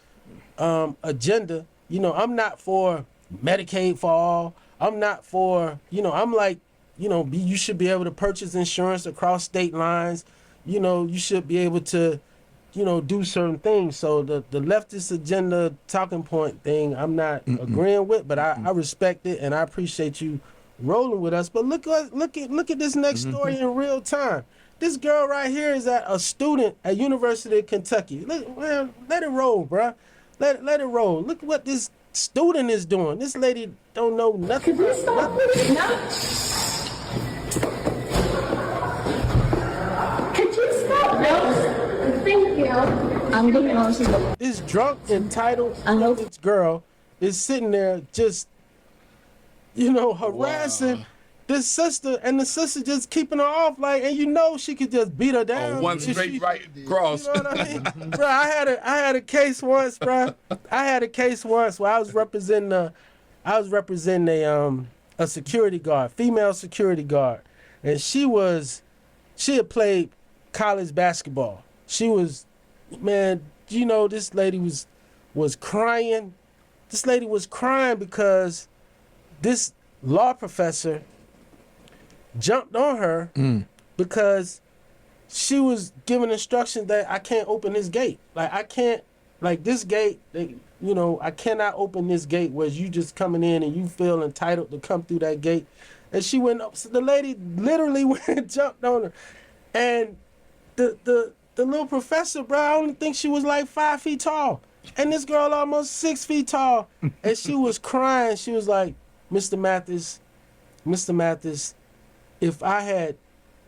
agenda. I'm not for Medicaid for all. I'm not for, I'm like, you should be able to purchase insurance across state lines. You should be able to do certain things. So the leftist agenda talking point thing, I'm not agreeing with, but I respect it and I appreciate you rolling with us. But look at this next story in real time. This girl right here is a student at University of Kentucky. Look, man, let it roll, bruh. Let it roll. Look what this student is doing. This lady don't know nothing. Could you stop it now? Could you stop? No. Thank you. I'm getting on to the. This drunk, entitled know. this girl is sitting there just, harassing this sister, and the sister just keeping her off, and she could just beat her down. One if straight she- right cross. You know what I mean? Bro, I had a case once, bro. I had a case once where I was representing a security guard, female security guard, and she had played college basketball. She was, man, this lady was crying. This lady was crying because this law professor jumped on her because she was giving instructions that I can't open this gate. This gate, I cannot open this gate where you just coming in and you feel entitled to come through that gate. And she went up, so the lady literally went and jumped on her. And the little professor, bro, I only think she was like 5 feet tall. And this girl almost 6 feet tall. And she was crying. She was like, Mr. Mathis, if I had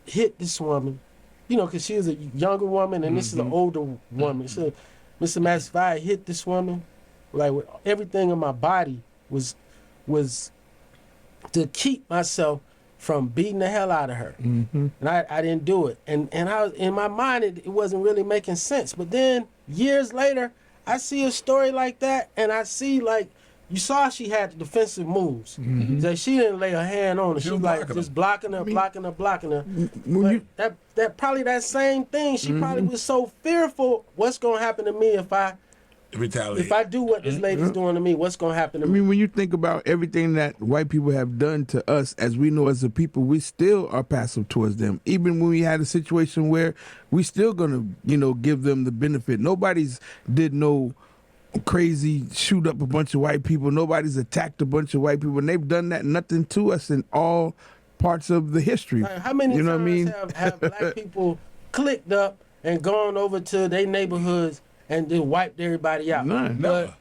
hit this woman, you know, because she was a younger woman and this is an older woman. So, Mr. Mathis, if I had hit this woman, like with everything in my body was to keep myself from beating the hell out of her. And I didn't do it. And I was, in my mind, it wasn't really making sense. But then years later, I see a story like that, and I see, like, you saw she had the defensive moves. That she didn't lay her hand on her. She was like just blocking her. But that probably that same thing. She probably was so fearful. What's gonna happen to me if I retaliate? If I do what this lady's doing to me, what's gonna happen to me? I mean, when you think about everything that white people have done to us, as we know as a people, we still are passive towards them. Even when we had a situation where we still gonna, you know, give them the benefit. Nobody's did no crazy shoot up a bunch of white people. Nobody's attacked a bunch of white people, and they've done that nothing to us in all parts of the history. Like, how many you know times what I mean? have black people clicked up and gone over to their neighborhoods and then wiped everybody out? None.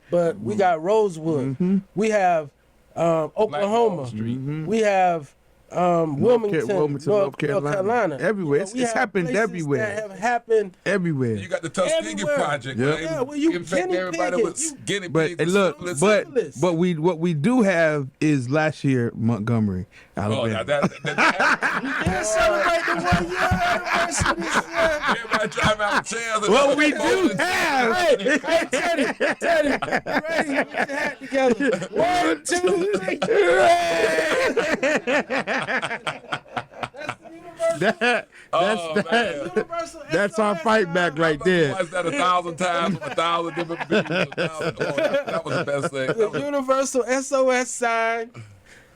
But we got Rosewood. We have Oklahoma. We have Wilmington, North Carolina. Everywhere. It's happened everywhere. That have happened everywhere. You got the Tuskegee everywhere. Project. Yeah. Man. Yeah, well, you infect guinea everybody pig with it. guinea But pigs. and look, syphilis. but what we do have is last year Montgomery, Oh, now Alabama. You didn't celebrate the 1 year anniversary this year. everybody driving out the chairs. What we do have. Hey, Teddy, ready? Put your hat together. 1, 2, 3. That's our fight back right there. Watched that 1,000 times with 1,000 different videos. That was the best thing. That The was- universal SOS sign.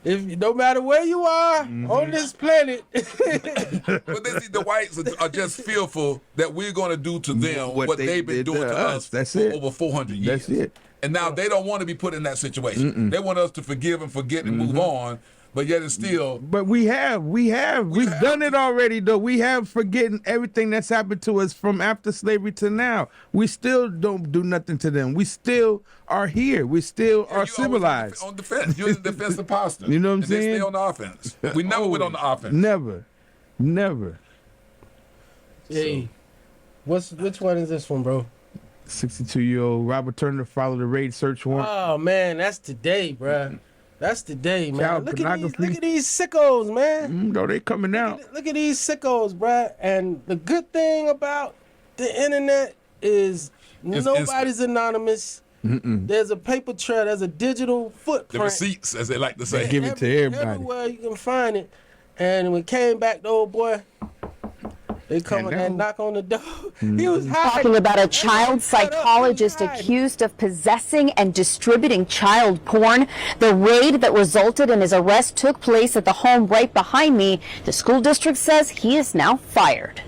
If no matter where you are on this planet, But they see the whites are just fearful that we're going to do to them what they've been did doing to us That's for it. over 400 years. That's it. And now they don't want to be put in that situation. They want us to forgive and forget and move on. But yet it's still. But we've done it already though. We have forgetting everything that's happened to us from after slavery to now. We still don't do nothing to them. We still are here. We still are You're always civilized. on defense. You're in the defensive posture. You know what I'm and they saying? stay on the offense. We never went on the offense. Never. hey, which one is this one, bro? 62-year-old Robert Turner followed a raid search warrant. Oh man, that's today, bruh. That's today, man. Child Look pornography. at these sickos, man. No, they coming out. Look at these sickos, bruh. And the good thing about the internet is It's nobody's anonymous. There's a paper trail. There's a digital footprint. The receipts, as they like to say. Give it to everybody. Everywhere you can find it. And when it came back, the old boy, they come and knock on the door. He was hiding. Talking about a child psychologist accused of possessing and distributing child porn. The raid that resulted in his arrest took place at the home right behind me. The school district says he is now fired.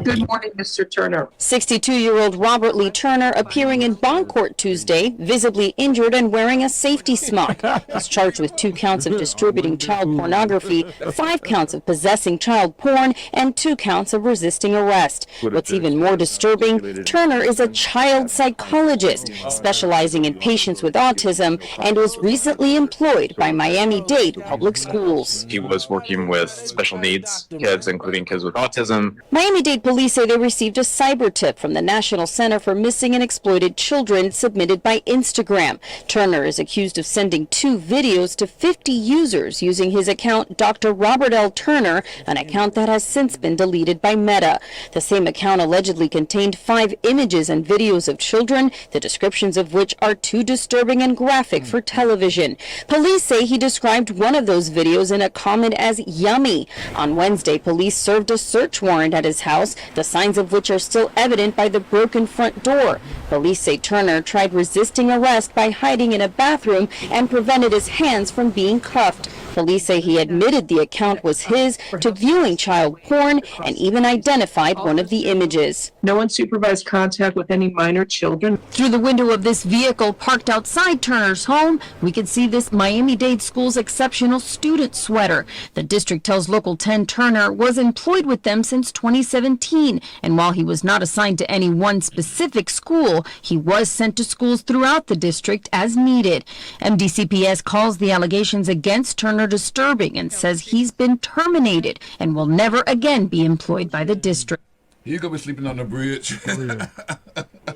Good morning, Mr. Turner. 62-year-old Robert Lee Turner appearing in bond court Tuesday, visibly injured and wearing a safety smock. He's charged with 2 counts of distributing child pornography, 5 counts of possessing child porn, and 2 counts of resisting arrest. What's even more disturbing, Turner is a child psychologist specializing in patients with autism and was recently employed by Miami-Dade Public Schools. He was working with special needs kids, including kids with autism. Miami-Dade police say they received a cyber tip from the National Center for Missing and Exploited Children submitted by Instagram. Turner is accused of sending 2 videos to 50 users using his account Dr. Robert L. Turner, an account that has since been deleted by Meta. The same account allegedly contained 5 images and videos of children, the descriptions of which are too disturbing and graphic for television. Police say he described one of those videos in a comment as yummy. On Wednesday, police served a search warrant at his house, the signs of which are still evident by the broken front door. Police say Turner tried resisting arrest by hiding in a bathroom and prevented his hands from being cuffed. Police say he admitted the account was his to viewing child porn and even identified one of the images. No unsupervised contact with any minor children. Through the window of this vehicle parked outside Turner's home, we can see this Miami-Dade school's exceptional student sweater. The district tells Local 10 Turner was employed with them since 2017, and while he was not assigned to any one specific school, he was sent to schools throughout the district as needed. MDCPS calls the allegations against Turner disturbing and says he's been terminated and will never again be employed by the district. He's gonna be sleeping on the bridge.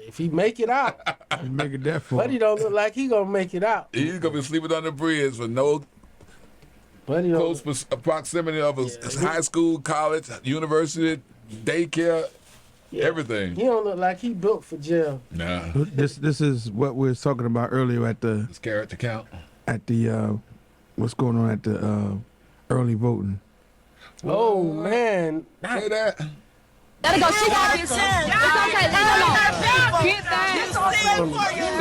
If he make it out, Make it that but he don't look like he gonna make it out. He's gonna be sleeping on the bridge for no But he close don't. proximity of his high school, college, university, daycare, everything. He don't look like he built for jail. Nah, This is what we were talking about earlier at the his character count. What's going on at the early voting. Oh man, Say that. Gotta go. She got this. It's okay. Leave her alone. Get that.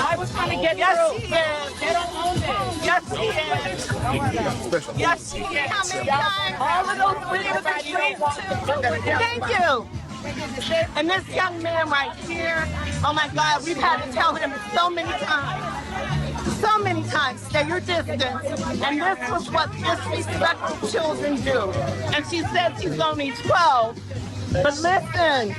I was trying to get through. They don't own it. Yes, he is. Yes, he is. All of those videos. Thank you. And this young man right here, oh my God, we've had to tell him so many times, stay your distance. And this was what disrespectful children do. And she said she's only 12. But listen,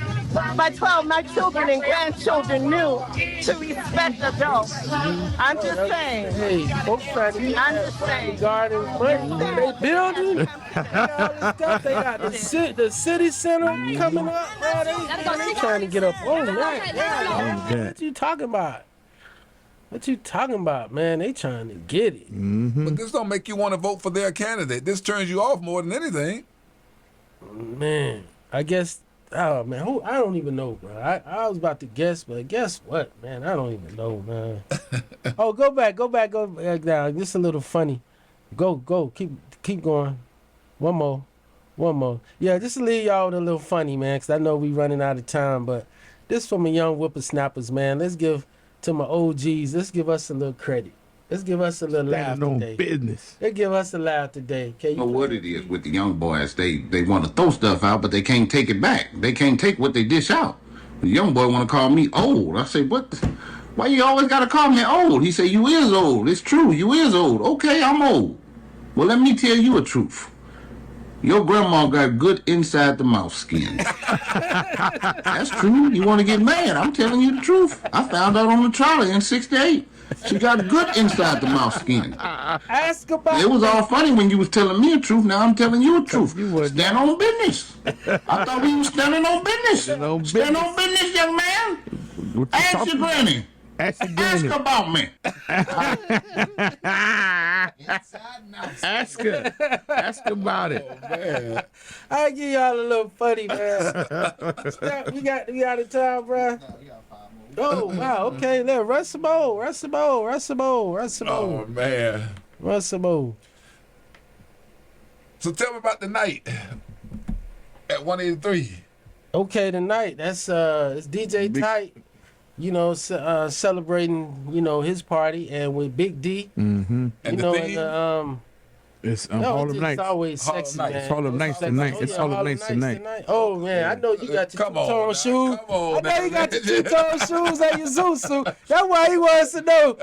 by 12, my children and grandchildren knew to respect adults. I'm just saying. hey, folks trying to I'm just saying. garden money. They building. They got all this stuff. They got the city center coming up. Bro. They trying to get up on that. Yeah, what you talking about? What you talking about, man? They trying to get it. But this don't make you want to vote for their candidate. This turns you off more than anything. Man, I guess. Oh man, I don't even know, bro. I was about to guess, but guess what, man? I don't even know, man. Oh, go back down. Just a little funny. Go, keep going. One more. Yeah, just to leave y'all with a little funny, man, because I know we running out of time, but this from a young whippersnappers, man. Let's give to my OGs. Let's give us a little credit. Let's give us a little laugh today. Business. Let's give us a laugh today. Can you know what it is with the young boys. They want to throw stuff out, but they can't take it back. They can't take what they dish out. The young boy want to call me old. I say, what? Why you always got to call me old? He say, you is old. It's true. You is old. Okay, I'm old. Well, let me tell you a truth. Your grandma got good inside the mouth skin. That's true. You want to get mad? I'm telling you the truth. I found out on the trolley in '68. She got good inside the mouth skin. ask about It was all funny when you was telling me the truth. Now I'm telling you the truth. Stand on business. I thought we were standing on business. Stand on business, young man. Ask your granny. Ask about me. Ask her. Ask about it. Oh, man. I give y'all a little funny, man. we got a time, bro. Oh wow, okay. Let's run some more. Oh, man. Run some more. So tell me about the night at 183. Okay, tonight that's it's DJ Tight. You know, celebrating, you know, his party, and with Big D. Mm-hmm. And you the know, theme? and It's no, Harlem it's Nights. always Harlem sexy, Nights. man. It's Harlem Nights tonight. It's Harlem Nights tonight. Oh man, I know you got your Come on, two-tone now. shoes. Come on, I know now. you got your two-tone shoes and your Zoo suit. That's why he wants to know.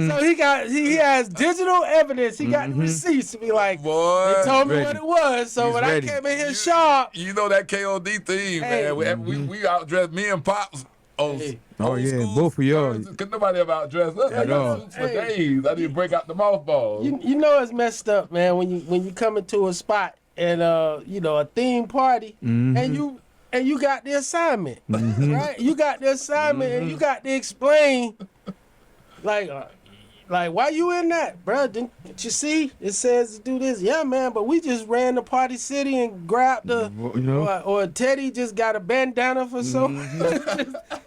So he has digital evidence. He got the receipts to be like, Boy, they told me ready. what it was. So He's when ready. I came in here sharp, You know that KOD theme, Hey. man. We outdressed me and Pops. Hey. Oh, yeah, both of y'all. Cause nobody ever outdressed us. I At all. got suits for days. I didn't break out the mothballs. you know it's messed up, man. When you come into a spot and you know, a theme party, and you got the assignment, right? You got the assignment, and you got to explain, like why you in that, bro? Didn't you see? It says to do this. Yeah, man, but we just ran to Party City and grabbed the, You know? or Teddy just got a bandana for some.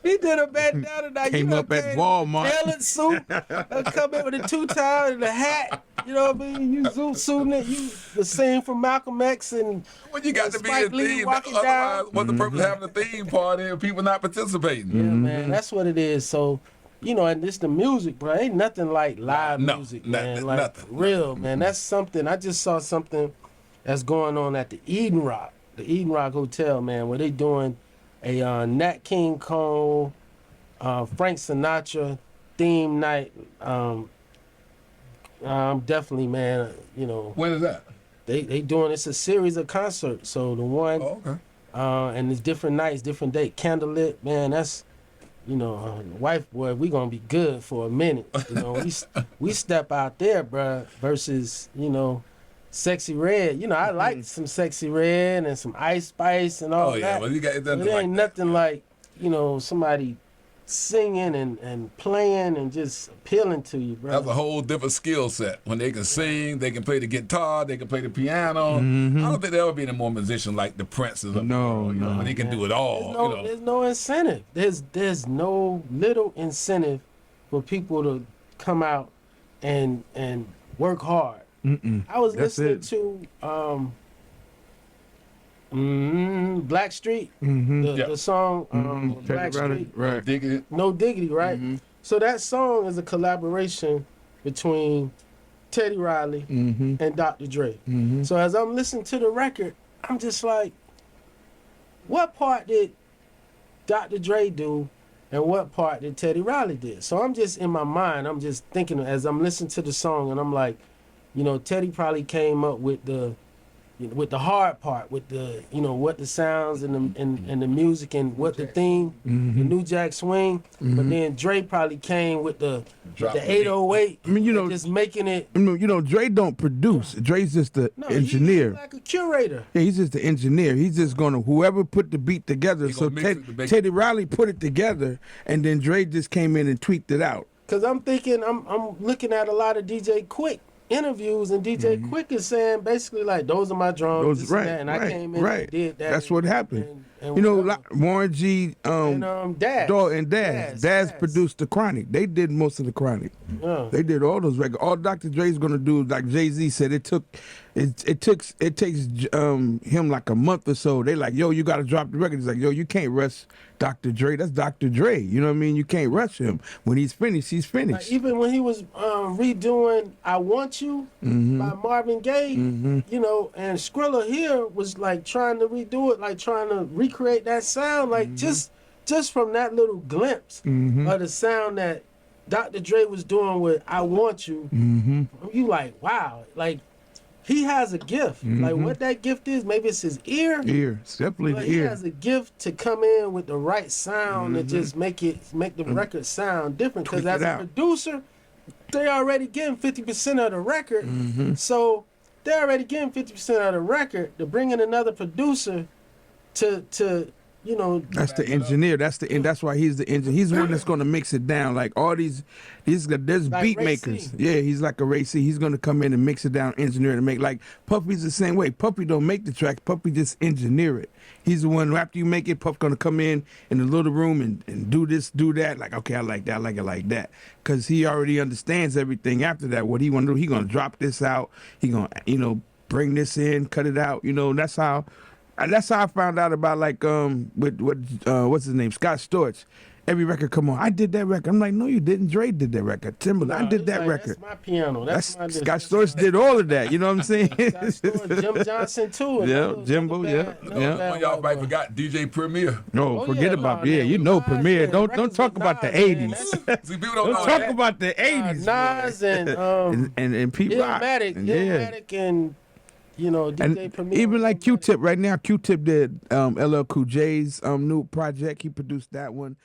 He did a bandana. Now Came you up at came Walmart. tailored suit. Come in with a two-tone and a hat. You know what I mean? You suiting it. You the scene from Malcolm X and When you got to be Spike a Lee theme, walking otherwise, down. what's the purpose of having a theme party if people not participating? yeah, man, that's what it is. So, you know, and it's the music, bro. Ain't nothing like live music, man. Like nothing. real, man. That's something. I just saw something that's going on at the Eden Rock Hotel, man, where they doing a Nat King Cole, Frank Sinatra theme night. Definitely, man. You know, When is that? they doing it's a series of concerts. So the one, okay. And it's different nights, different date, candlelit, man. That's, you know, wife, boy, we gonna be good for a minute. You know, we step out there, bruh, versus, you know, Sexy Red. You know, I like some Sexy Red and some Ice Spice and all that. Oh yeah, well you got But it ain't nothing like, you know, somebody singing and playing and just appealing to you, bro. That's a whole different skill set. When they can sing, they can play the guitar, they can play the piano. I don't think there'll be any more musicians like the Princes. No, when they can do it all. There's no incentive. There's no little incentive for people to come out and work hard. I was listening to Black Street, the song Black Street, right? Diggity. No Diggity, right? So that song is a collaboration between Teddy Riley and Dr. Dre. So as I'm listening to the record, I'm just like, what part did Dr. Dre do and what part did Teddy Riley did? So I'm just in my mind, I'm just thinking as I'm listening to the song, and I'm like, you know, Teddy probably came up with the hard part, with the, you know, what the sounds and the music and what the theme, the New Jack Swing. But then Dre probably came with the 808. I mean, you know, just making it. I mean, you know, Dre don't produce. Dre's just the engineer. He's like a curator. Yeah, he's just the engineer. He's just gonna whoever put the beat together. So Teddy Riley put it together, and then Dre just came in and tweaked it out. Cause I'm thinking, I'm looking at a lot of DJ Quick interviews, and DJ Quick is saying basically like, those are my drums, this and that, and I came in and did that. That's what happened. And you know, Warren G, Daz produced the Chronic. They did most of the Chronic. They did all those records. All Dr. Dre's gonna do, like Jay-Z said, it takes him like a month or so. They like, yo, you gotta drop the record. He's like, yo, you can't rush Dr. Dre. That's Dr. Dre. You know what I mean? You can't rush him. When he's finished, he's finished. Like, even when he was redoing "I Want You" by Marvin Gaye, you know, and Skrilla here was like trying to redo it, like trying to recreate that sound, like just from that little glimpse of the sound that Dr. Dre was doing with "I Want You," you like, wow, like he has a gift. Like what that gift is, maybe it's his ear. It's definitely the ear. He has a gift to come in with the right sound and just make the record sound different. Because as a producer, they already getting 50% of the record. So they're already getting 50% of the record. To bring in another producer to you know, that's the engineer. That's why he's the engineer. He's the one that's gonna mix it down. Like all there's like beat makers. Yeah, he's like a Ray C. He's gonna come in and mix it down, engineer it, and make. Like Puffy's the same way. Puffy don't make the track. Puffy just engineer it. He's the one who, after you make it, Puff gonna come in the little room and do this, do that. Like, okay, I like that, I like it like that. Cause he already understands everything after that. What he wanna do, he gonna drop this out. He gonna, you know, bring this in, cut it out. You know, that's how I found out about, like, what's his name, Scott Storch. Every record come on, I did that record. I'm like, no, you didn't. Dre did that record. Timberland, I did that like, record. That's my piano. That's my Scott Storch did all of that. You know what I'm saying? Scott Storch, Jim Johnson too. Yeah, Jimbo. Yeah. Y'all might forgot DJ Premier. No, forget about you know Premier. Don't talk about the '80s. See, people don't talk about the '80s. Nas and Pete Rock. Illmatic and. You know, DJ Premier. Even like Q-Tip right now, Q-Tip did LL Cool J's new project. He produced that one.